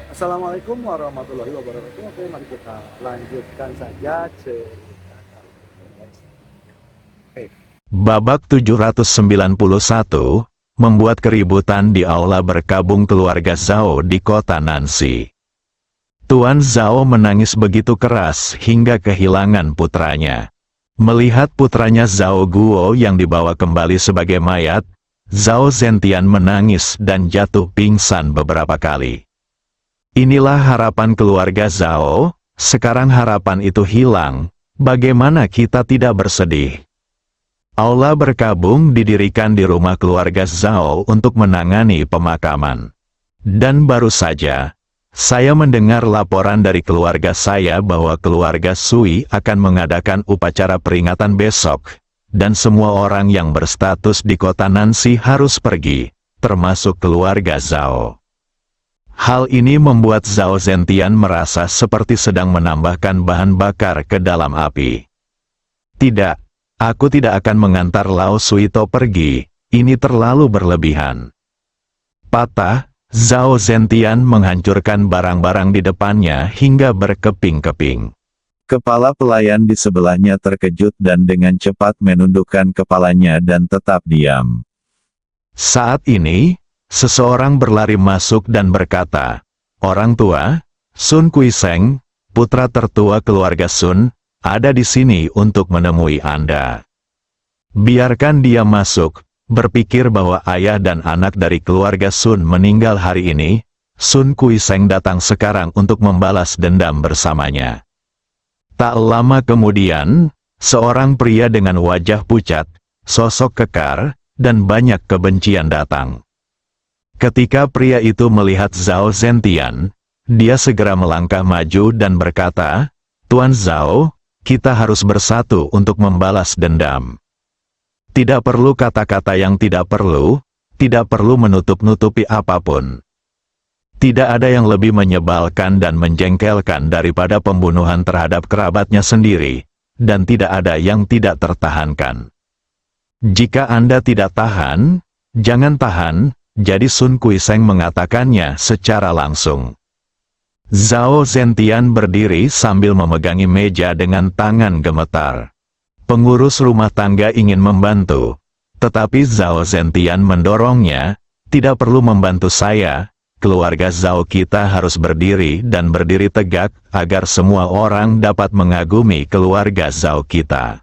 Assalamualaikum warahmatullahi wabarakatuh. Oke, mari kita lanjutkan saja cerita kali ini, guys. Oke. Babak 791, membuat keributan di aula berkabung keluarga Zhao di kota Nancy. Tuan Zhao menangis begitu keras hingga kehilangan putranya. Melihat putranya Zhao Guo yang dibawa kembali sebagai mayat, Zhao Zentian menangis dan jatuh pingsan beberapa kali. Inilah harapan keluarga Zhao, sekarang harapan itu hilang, bagaimana kita tidak bersedih? Aula berkabung didirikan di rumah keluarga Zhao untuk menangani pemakaman. Dan baru saja, saya mendengar laporan dari keluarga saya bahwa keluarga Sui akan mengadakan upacara peringatan besok, dan semua orang yang berstatus di kota Nancy harus pergi, termasuk keluarga Zhao. Hal ini membuat Zhao Zentian merasa seperti sedang menambahkan bahan bakar ke dalam api. Tidak. Aku tidak akan mengantar Lao Suito pergi, ini terlalu berlebihan. Patah, Zhao Zentian menghancurkan barang-barang di depannya hingga berkeping-keping. Kepala pelayan di sebelahnya terkejut dan dengan cepat menundukkan kepalanya dan tetap diam. Saat ini, seseorang berlari masuk dan berkata, "Orang tua, Sun Kuiseng, putra tertua keluarga Sun, ada di sini untuk menemui Anda." Biarkan dia masuk, berpikir bahwa ayah dan anak dari keluarga Sun meninggal hari ini, Sun Kuiseng datang sekarang untuk membalas dendam bersamanya. Tak lama kemudian, seorang pria dengan wajah pucat, sosok kekar, dan banyak kebencian datang. Ketika pria itu melihat Zhao Zentian, dia segera melangkah maju dan berkata, "Tuan Zhao, kita harus bersatu untuk membalas dendam." Tidak perlu kata-kata yang tidak perlu menutup-nutupi apapun. Tidak ada yang lebih menyebalkan dan menjengkelkan daripada pembunuhan terhadap kerabatnya sendiri, dan tidak ada yang tidak tertahankan. Jika Anda tidak tahan, jangan tahan, jadi Sun Kuiseng mengatakannya secara langsung. Zhao Zentian berdiri sambil memegangi meja dengan tangan gemetar. Pengurus rumah tangga ingin membantu, tetapi Zhao Zentian mendorongnya, "Tidak perlu membantu saya, keluarga Zhao kita harus berdiri dan berdiri tegak agar semua orang dapat mengagumi keluarga Zhao kita."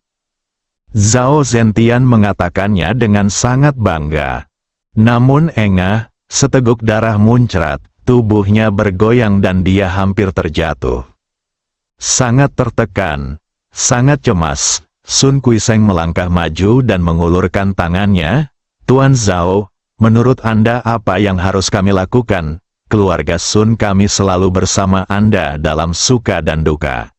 Zhao Zentian mengatakannya dengan sangat bangga. Namun engah, seteguk darah muncrat, tubuhnya bergoyang dan dia hampir terjatuh. Sangat tertekan, sangat cemas, Sun Kuiseng melangkah maju dan mengulurkan tangannya. "Tuan Zhao, menurut Anda apa yang harus kami lakukan? Keluarga Sun kami selalu bersama Anda dalam suka dan duka."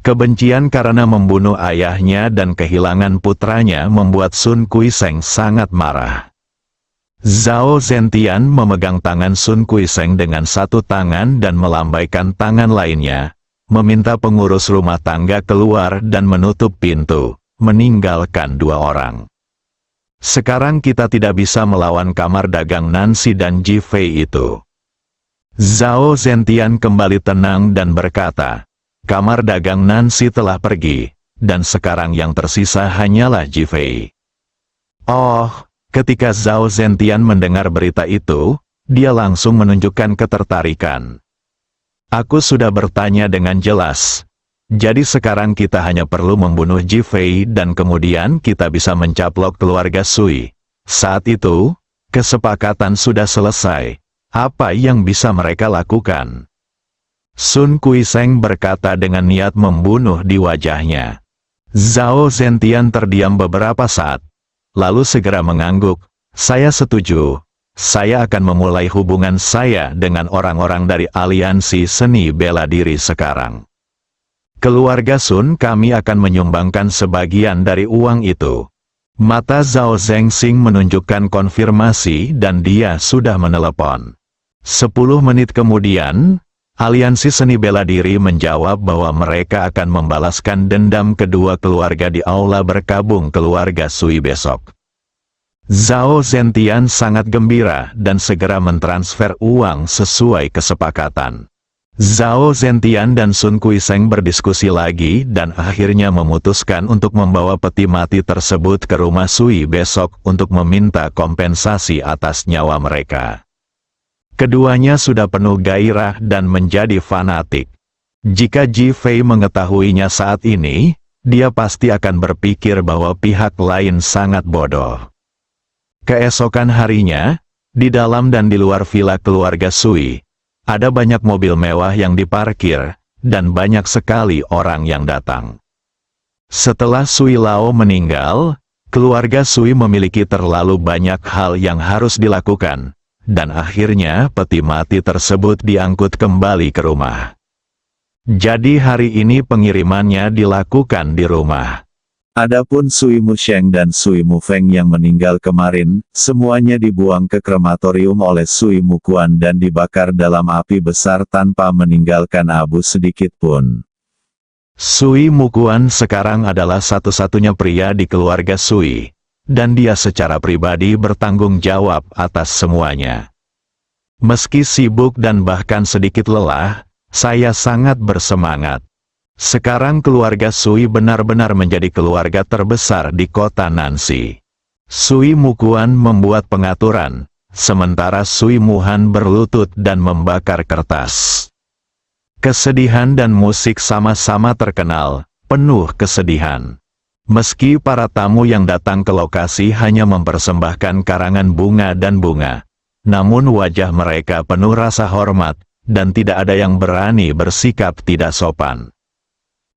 Kebencian karena membunuh ayahnya dan kehilangan putranya membuat Sun Kuiseng sangat marah. Zhao Zentian memegang tangan Sun Kuiseng dengan satu tangan dan melambaikan tangan lainnya, meminta pengurus rumah tangga keluar dan menutup pintu, meninggalkan dua orang. "Sekarang kita tidak bisa melawan kamar dagang Nancy dan Ji Fei itu." Zhao Zentian kembali tenang dan berkata, "Kamar dagang Nancy telah pergi, dan sekarang yang tersisa hanyalah Ji Fei." Oh, ketika Zhao Zentian mendengar berita itu, dia langsung menunjukkan ketertarikan. "Aku sudah bertanya dengan jelas. Jadi sekarang kita hanya perlu membunuh Ji Fei dan kemudian kita bisa mencaplok keluarga Sui." Saat itu, kesepakatan sudah selesai. Apa yang bisa mereka lakukan? Sun Kuiseng berkata dengan niat membunuh di wajahnya. Zhao Zentian terdiam beberapa saat, lalu segera mengangguk. "Saya setuju. Saya akan memulai hubungan saya dengan orang-orang dari aliansi seni bela diri sekarang. Keluarga Sun kami akan menyumbangkan sebagian dari uang itu." Mata Zhao Zengxing menunjukkan konfirmasi dan dia sudah menelepon. 10 menit kemudian, aliansi seni bela diri menjawab bahwa mereka akan membalaskan dendam kedua keluarga di aula berkabung keluarga Sui besok. Zhao Zentian sangat gembira dan segera mentransfer uang sesuai kesepakatan. Zhao Zentian dan Sun Kuiseng berdiskusi lagi dan akhirnya memutuskan untuk membawa peti mati tersebut ke rumah Sui besok untuk meminta kompensasi atas nyawa mereka. Keduanya sudah penuh gairah dan menjadi fanatik. Jika Ji Fei mengetahuinya saat ini, dia pasti akan berpikir bahwa pihak lain sangat bodoh. Keesokan harinya, di dalam dan di luar villa keluarga Sui, ada banyak mobil mewah yang diparkir, dan banyak sekali orang yang datang. Setelah Sui Lao meninggal, keluarga Sui memiliki terlalu banyak hal yang harus dilakukan, dan akhirnya peti mati tersebut diangkut kembali ke rumah. Jadi hari ini pengirimannya dilakukan di rumah. Adapun Sui Musheng dan Sui Mufeng yang meninggal kemarin, semuanya dibuang ke krematorium oleh Sui Mukuan dan dibakar dalam api besar tanpa meninggalkan abu sedikit pun. Sui Mukuan sekarang adalah satu-satunya pria di keluarga Sui, dan dia secara pribadi bertanggung jawab atas semuanya. Meski sibuk dan bahkan sedikit lelah, saya sangat bersemangat. Sekarang keluarga Sui benar-benar menjadi keluarga terbesar di kota Nancy. Sui Mukuan membuat pengaturan, sementara Sui Muhan berlutut dan membakar kertas. Kesedihan dan musik sama-sama terkenal, penuh kesedihan. Meski para tamu yang datang ke lokasi hanya mempersembahkan karangan bunga dan bunga, namun wajah mereka penuh rasa hormat, dan tidak ada yang berani bersikap tidak sopan.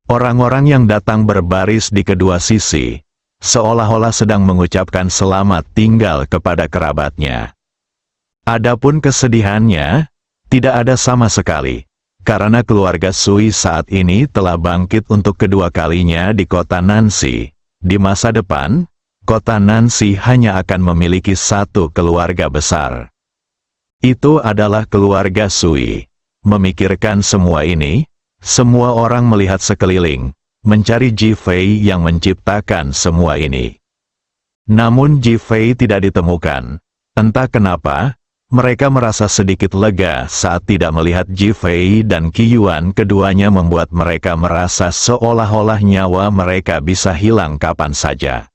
Orang-orang yang datang berbaris di kedua sisi, seolah-olah sedang mengucapkan selamat tinggal kepada kerabatnya. Adapun kesedihannya, tidak ada sama sekali, karena keluarga Sui saat ini telah bangkit untuk kedua kalinya di kota Nancy. Di masa depan, kota Nancy hanya akan memiliki satu keluarga besar. Itu adalah keluarga Sui. Memikirkan semua ini, semua orang melihat sekeliling, mencari Ji Fei yang menciptakan semua ini. Namun Ji Fei tidak ditemukan. Entah kenapa, mereka merasa sedikit lega saat tidak melihat Ji Fei dan Qi Yuan. Keduanya membuat mereka merasa seolah-olah nyawa mereka bisa hilang kapan saja.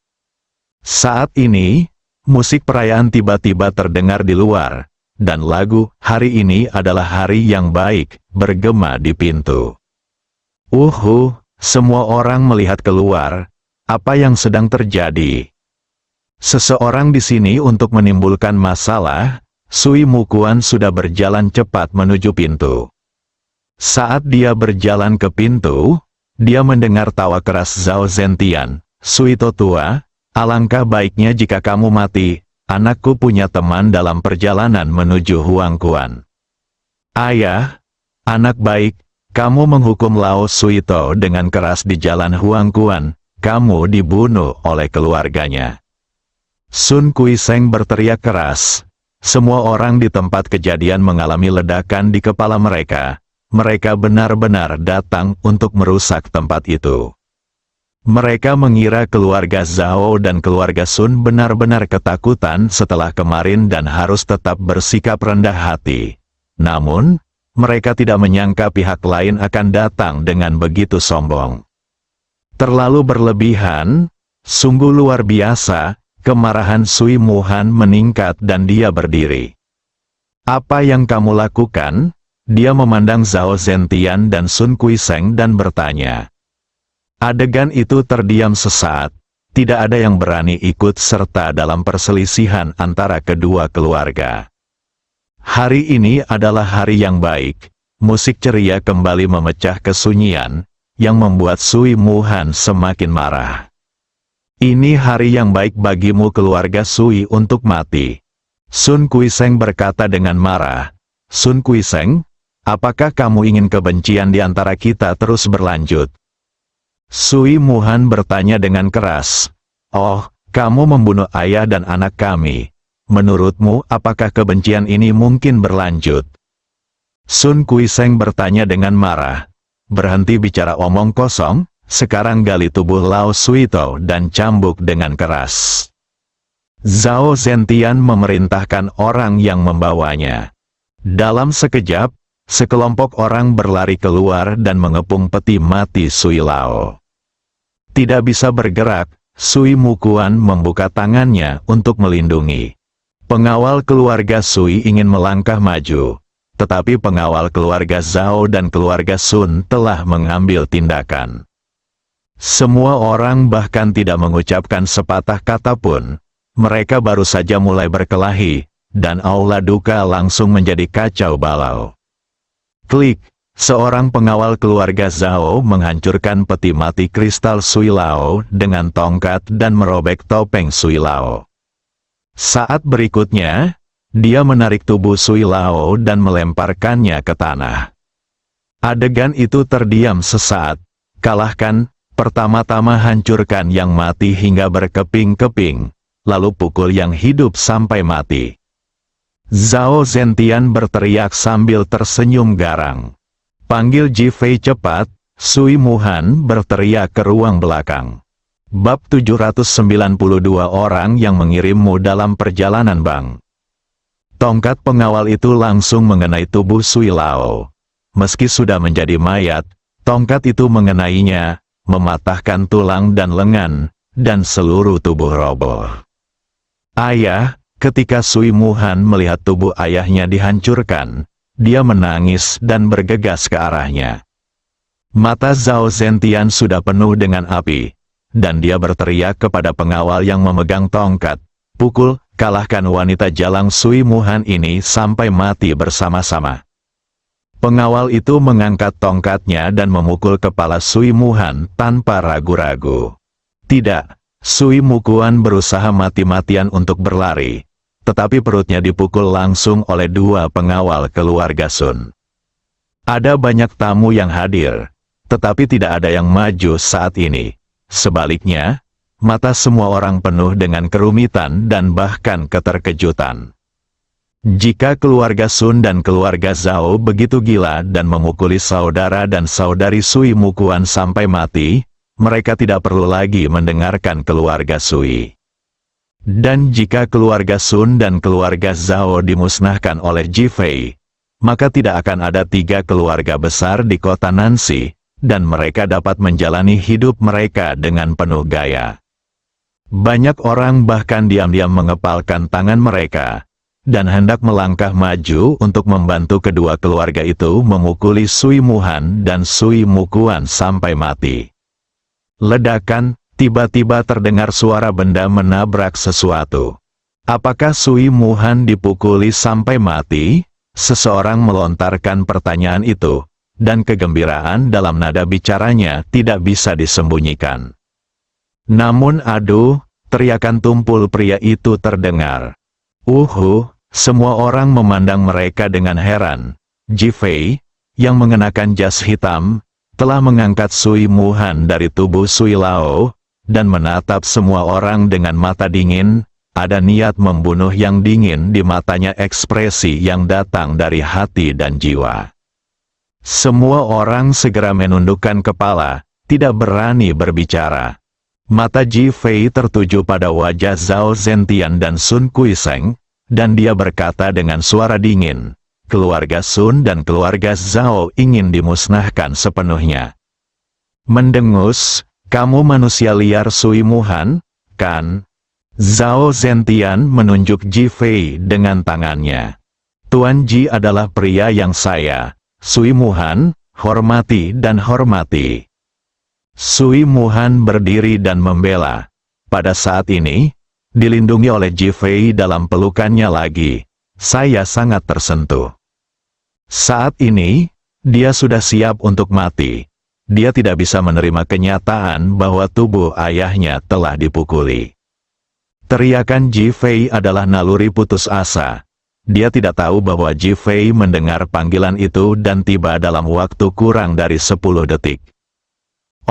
Saat ini, musik perayaan tiba-tiba terdengar di luar, dan lagu "Hari ini adalah hari yang baik" bergema di pintu. Semua orang melihat keluar. Apa yang sedang terjadi? Seseorang di sini untuk menimbulkan masalah. Sui Mukuan sudah berjalan cepat menuju pintu. Saat dia berjalan ke pintu, dia mendengar tawa keras Zhao Zentian. "Sui Totua, alangkah baiknya jika kamu mati. Anakku punya teman dalam perjalanan menuju Huangquan." "Ayah, anak baik, kamu menghukum Lao Suito dengan keras di jalan Huangquan. Kamu dibunuh oleh keluarganya." Sun Kuiseng berteriak keras. Semua orang di tempat kejadian mengalami ledakan di kepala mereka. Mereka benar-benar datang untuk merusak tempat itu. Mereka mengira keluarga Zhao dan keluarga Sun benar-benar ketakutan setelah kemarin dan harus tetap bersikap rendah hati. Namun, mereka tidak menyangka pihak lain akan datang dengan begitu sombong. Terlalu berlebihan, sungguh luar biasa. Kemarahan Sui Muhan meningkat dan dia berdiri. "Apa yang kamu lakukan?" Dia memandang Zhao Zentian dan Sun Kuiseng dan bertanya. Adegan itu terdiam sesaat. Tidak ada yang berani ikut serta dalam perselisihan antara kedua keluarga. Hari ini adalah hari yang baik. Musik ceria kembali memecah kesunyian, yang membuat Sui Muhan semakin marah. "Ini hari yang baik bagimu keluarga Sui untuk mati." Sun Kuiseng berkata dengan marah. "Sun Kuiseng, apakah kamu ingin kebencian di antara kita terus berlanjut?" Sui Muhan bertanya dengan keras. "Oh, kamu membunuh ayah dan anak kami. Menurutmu apakah kebencian ini mungkin berlanjut?" Sun Kuiseng bertanya dengan marah. "Berhenti bicara omong kosong. Sekarang gali tubuh Lao Suito dan cambuk dengan keras." Zhao Zentian memerintahkan orang yang membawanya. Dalam sekejap, sekelompok orang berlari keluar dan mengepung peti mati Sui Lao. Tidak bisa bergerak, Sui Mukuan membuka tangannya untuk melindungi. Pengawal keluarga Sui ingin melangkah maju, tetapi pengawal keluarga Zhao dan keluarga Sun telah mengambil tindakan. Semua orang bahkan tidak mengucapkan sepatah kata pun. Mereka baru saja mulai berkelahi, dan aula duka langsung menjadi kacau balau. Klik, seorang pengawal keluarga Zhao menghancurkan peti mati kristal Sui Lao dengan tongkat dan merobek topeng Sui Lao. Saat berikutnya, dia menarik tubuh Sui Lao dan melemparkannya ke tanah. Adegan itu terdiam sesaat. Kalahkan, pertama-tama hancurkan yang mati hingga berkeping-keping, lalu pukul yang hidup sampai mati. Zhao Zentian berteriak sambil tersenyum garang. Panggil Ji Fei cepat, Sui Muhan berteriak ke ruang belakang. Bab 792 orang yang mengirimmu dalam perjalanan Bang. Tongkat pengawal itu langsung mengenai tubuh Sui Lao. Meski sudah menjadi mayat, tongkat itu mengenainya, mematahkan tulang dan lengan, dan seluruh tubuh roboh. Ayah, ketika Sui Muhan melihat tubuh ayahnya dihancurkan, dia menangis dan bergegas ke arahnya. Mata Zhao Zentian sudah penuh dengan api, dan dia berteriak kepada pengawal yang memegang tongkat, "Pukul, kalahkan wanita jalang Sui Muhan ini sampai mati bersama-sama." Pengawal itu mengangkat tongkatnya dan memukul kepala Sui Muhan tanpa ragu-ragu. Tidak, Sui Mukuan berusaha mati-matian untuk berlari, tetapi perutnya dipukul langsung oleh dua pengawal keluarga Sun. Ada banyak tamu yang hadir, tetapi tidak ada yang maju saat ini. Sebaliknya, mata semua orang penuh dengan kerumitan dan bahkan keterkejutan. Jika keluarga Sun dan keluarga Zhao begitu gila dan memukuli saudara dan saudari Sui Mukuan sampai mati, mereka tidak perlu lagi mendengarkan keluarga Sui. Dan jika keluarga Sun dan keluarga Zhao dimusnahkan oleh Ji Fei, maka tidak akan ada 3 keluarga besar di kota Nancy, dan mereka dapat menjalani hidup mereka dengan penuh gaya. Banyak orang bahkan diam-diam mengepalkan tangan mereka, dan hendak melangkah maju untuk membantu kedua keluarga itu memukuli Sui Muhan dan Sui Mukuan sampai mati. Ledakan, tiba-tiba terdengar suara benda menabrak sesuatu. Apakah Sui Muhan dipukuli sampai mati? Seseorang melontarkan pertanyaan itu, dan kegembiraan dalam nada bicaranya tidak bisa disembunyikan. Namun aduh, teriakan tumpul pria itu terdengar. Semua orang memandang mereka dengan heran. Ji Fei, yang mengenakan jas hitam, telah mengangkat Sui Muhan dari tubuh Sui Lao, dan menatap semua orang dengan mata dingin. Ada niat membunuh yang dingin di matanya, ekspresi yang datang dari hati dan jiwa. Semua orang segera menundukkan kepala, tidak berani berbicara. Mata Ji Fei tertuju pada wajah Zhao Zentian dan Sun Kuiseng, dan dia berkata dengan suara dingin, keluarga Sun dan keluarga Zhao ingin dimusnahkan sepenuhnya. Mendengus, kamu manusia liar Sui Muhan, kan? Zhao Zentian menunjuk Ji Fei dengan tangannya. Tuan Ji adalah pria yang saya, Sui Muhan, hormati dan hormati. Sui Muhan berdiri dan membela. Pada saat ini, dilindungi oleh Ji Fei dalam pelukannya lagi, saya sangat tersentuh. Saat ini, dia sudah siap untuk mati. Dia tidak bisa menerima kenyataan bahwa tubuh ayahnya telah dipukuli. Teriakan Ji Fei adalah naluri putus asa. Dia tidak tahu bahwa Ji Fei mendengar panggilan itu dan tiba dalam waktu kurang dari 10 detik.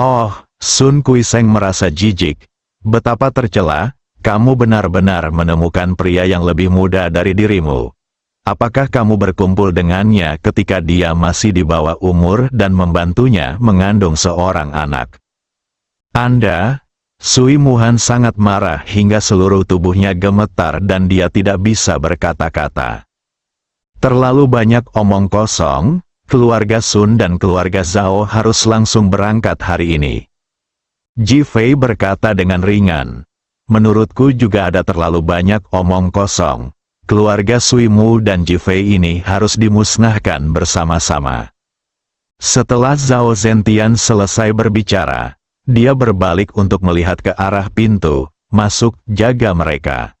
Oh, Sun Kuiseng merasa jijik. Betapa tercela, kamu benar-benar menemukan pria yang lebih muda dari dirimu. Apakah kamu berkumpul dengannya ketika dia masih di bawah umur dan membantunya mengandung seorang anak? Anda, Sui Muhan sangat marah hingga seluruh tubuhnya gemetar dan dia tidak bisa berkata-kata. Terlalu banyak omong kosong, keluarga Sun dan keluarga Zhao harus langsung berangkat hari ini. Ji Fei berkata dengan ringan. Menurutku juga ada terlalu banyak omong kosong. Keluarga Sui Mu dan Ji Fei ini harus dimusnahkan bersama-sama. Setelah Zhao Zentian selesai berbicara, dia berbalik untuk melihat ke arah pintu, masuk, jaga mereka.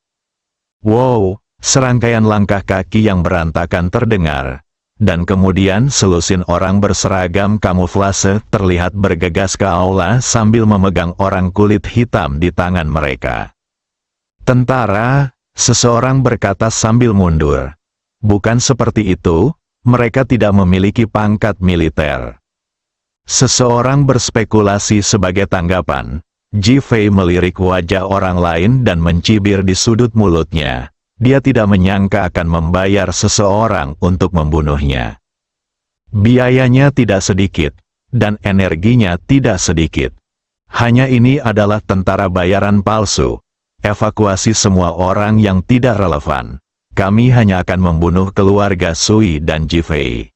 Wow! Serangkaian langkah kaki yang berantakan terdengar, dan kemudian selusin orang berseragam kamuflase terlihat bergegas ke aula sambil memegang orang kulit hitam di tangan mereka. Tentara, seseorang berkata sambil mundur. Bukan seperti itu, mereka tidak memiliki pangkat militer. Seseorang berspekulasi sebagai tanggapan. Ji Fei melirik wajah orang lain dan mencibir di sudut mulutnya. Dia tidak menyangka akan membayar seseorang untuk membunuhnya. Biayanya tidak sedikit, dan energinya tidak sedikit. Hanya ini adalah tentara bayaran palsu. Evakuasi semua orang yang tidak relevan. Kami hanya akan membunuh keluarga Sui dan Ji Fei.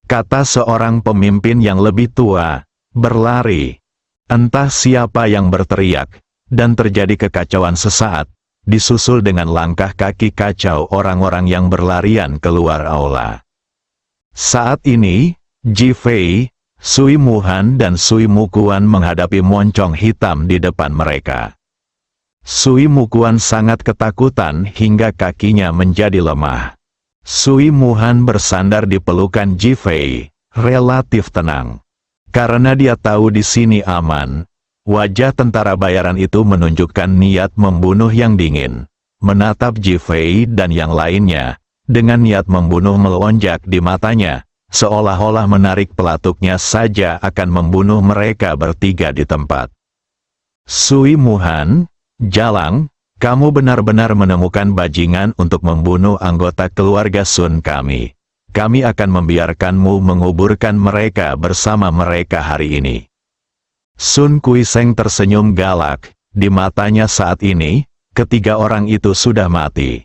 Kata seorang pemimpin yang lebih tua, berlari. Entah siapa yang berteriak, dan terjadi kekacauan sesaat. Disusul dengan langkah kaki kacau orang-orang yang berlarian keluar aula. Saat ini, Ji Fei, Sui Muhan dan Sui Mukuan menghadapi moncong hitam di depan mereka. Sui Mukuan sangat ketakutan hingga kakinya menjadi lemah. Sui Muhan bersandar di pelukan Ji Fei, relatif tenang. Karena dia tahu di sini aman. Wajah tentara bayaran itu menunjukkan niat membunuh yang dingin. Menatap Ji Fei dan yang lainnya, dengan niat membunuh melonjak di matanya, seolah-olah menarik pelatuknya saja akan membunuh mereka bertiga di tempat. Sui Muhan, Jalang, kamu benar-benar menemukan bajingan untuk membunuh anggota keluarga Sun kami. Kami akan membiarkanmu menguburkan mereka bersama mereka hari ini. Sun Kuiseng tersenyum galak, di matanya saat ini, ketiga orang itu sudah mati.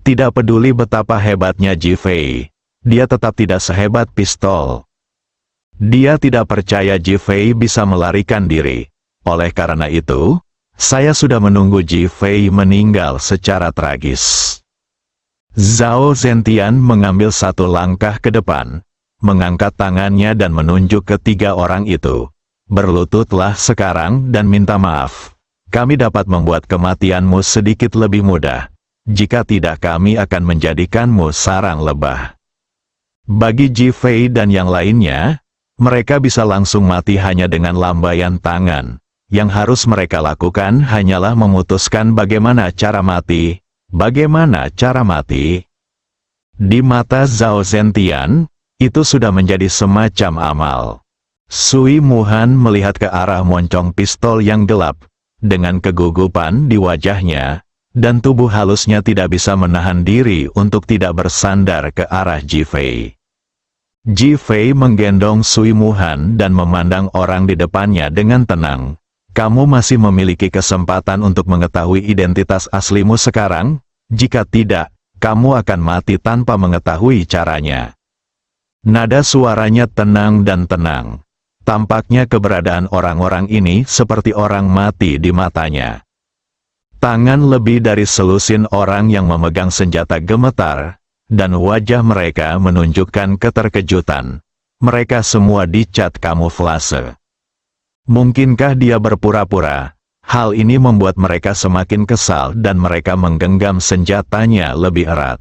Tidak peduli betapa hebatnya Ji Fei, dia tetap tidak sehebat pistol. Dia tidak percaya Ji Fei bisa melarikan diri. Oleh karena itu, saya sudah menunggu Ji Fei meninggal secara tragis. Zhao Zentian mengambil satu langkah ke depan, mengangkat tangannya dan menunjuk ketiga orang itu. Berlututlah sekarang dan minta maaf. Kami dapat membuat kematianmu sedikit lebih mudah. Jika tidak kami akan menjadikanmu sarang lebah. Bagi Ji Fei dan yang lainnya, mereka bisa langsung mati hanya dengan lambaian tangan. Yang harus mereka lakukan hanyalah memutuskan bagaimana cara mati. Bagaimana cara mati? Di mata Zhao Zentian, itu sudah menjadi semacam amal. Sui Muhan melihat ke arah moncong pistol yang gelap, dengan kegugupan di wajahnya, dan tubuh halusnya tidak bisa menahan diri untuk tidak bersandar ke arah Ji Fei. Ji Fei menggendong Sui Muhan dan memandang orang di depannya dengan tenang. Kamu masih memiliki kesempatan untuk mengetahui identitas aslimu sekarang? Jika tidak, kamu akan mati tanpa mengetahui caranya. Nada suaranya tenang dan tenang. Tampaknya keberadaan orang-orang ini seperti orang mati di matanya. Tangan lebih dari selusin orang yang memegang senjata gemetar, dan wajah mereka menunjukkan keterkejutan. Mereka semua dicat kamuflase. Mungkinkah dia berpura-pura? Hal ini membuat mereka semakin kesal dan mereka menggenggam senjatanya lebih erat.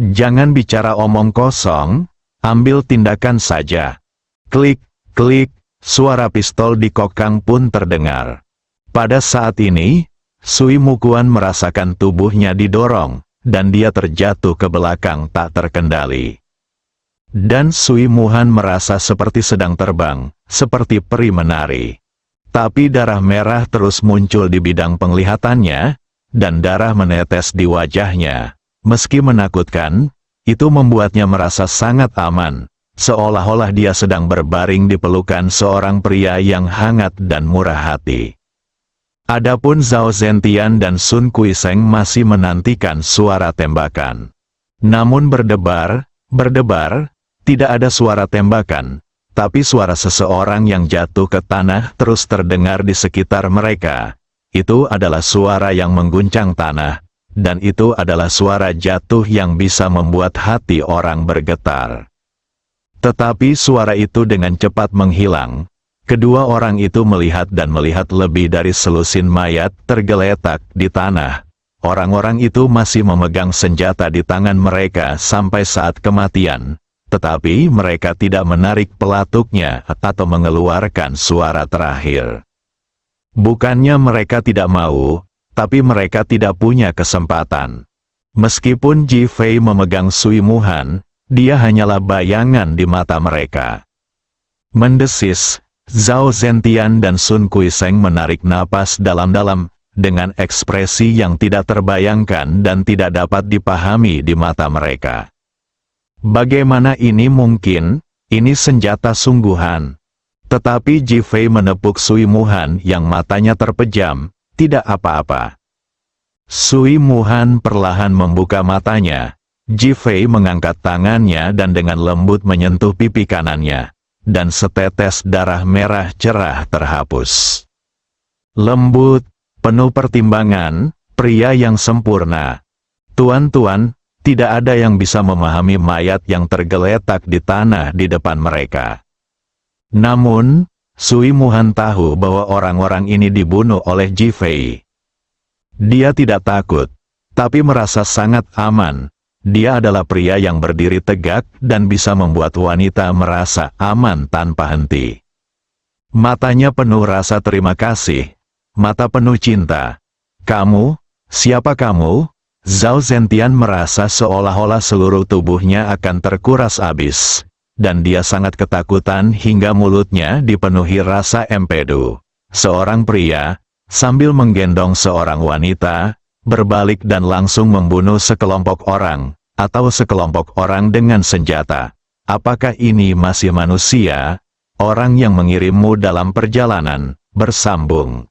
Jangan bicara omong kosong, ambil tindakan saja. Klik. Klik, suara pistol di kokang pun terdengar. Pada saat ini, Sui Mukuan merasakan tubuhnya didorong, dan dia terjatuh ke belakang tak terkendali. Dan Sui Muhan merasa seperti sedang terbang, seperti peri menari. Tapi darah merah terus muncul di bidang penglihatannya, dan darah menetes di wajahnya. Meski menakutkan, itu membuatnya merasa sangat aman. Seolah-olah dia sedang berbaring di pelukan seorang pria yang hangat dan murah hati. Adapun Zhao Zentian dan Sun Kuiseng masih menantikan suara tembakan. Namun berdebar, tidak ada suara tembakan, tapi suara seseorang yang jatuh ke tanah terus terdengar di sekitar mereka. Itu adalah suara yang mengguncang tanah, dan itu adalah suara jatuh yang bisa membuat hati orang bergetar. Tetapi suara itu dengan cepat menghilang. Kedua orang itu melihat lebih dari selusin mayat tergeletak di tanah. Orang-orang itu masih memegang senjata di tangan mereka sampai saat kematian, tetapi mereka tidak menarik pelatuknya atau mengeluarkan suara terakhir. Bukannya mereka tidak mau, tapi mereka tidak punya kesempatan. Meskipun Ji Fei memegang Sui Muhan, dia hanyalah bayangan di mata mereka. Mendesis, Zhao Zentian dan Sun Kuiseng menarik napas dalam-dalam, dengan ekspresi yang tidak terbayangkan dan tidak dapat dipahami di mata mereka. Bagaimana ini mungkin? Ini senjata sungguhan. Tetapi Ji Fei menepuk Sui Muhan yang matanya terpejam, tidak apa-apa. Sui Muhan perlahan membuka matanya. Ji Fei mengangkat tangannya dan dengan lembut menyentuh pipi kanannya. Dan setetes darah merah cerah terhapus. Lembut, penuh pertimbangan, pria yang sempurna. Tuan-tuan, tidak ada yang bisa memahami mayat yang tergeletak di tanah di depan mereka. Namun, Sui Muhan tahu bahwa orang-orang ini dibunuh oleh Ji Fei. Dia tidak takut, tapi merasa sangat aman. Dia adalah pria yang berdiri tegak dan bisa membuat wanita merasa aman tanpa henti. Matanya penuh rasa terima kasih, mata penuh cinta. Kamu? Siapa kamu? Zhao Zentian merasa seolah-olah seluruh tubuhnya akan terkuras habis, dan dia sangat ketakutan hingga mulutnya dipenuhi rasa empedu. Seorang pria, sambil menggendong seorang wanita, berbalik dan langsung membunuh sekelompok orang, atau sekelompok orang dengan senjata. Apakah ini masih manusia? Orang yang mengirimmu dalam perjalanan, bersambung.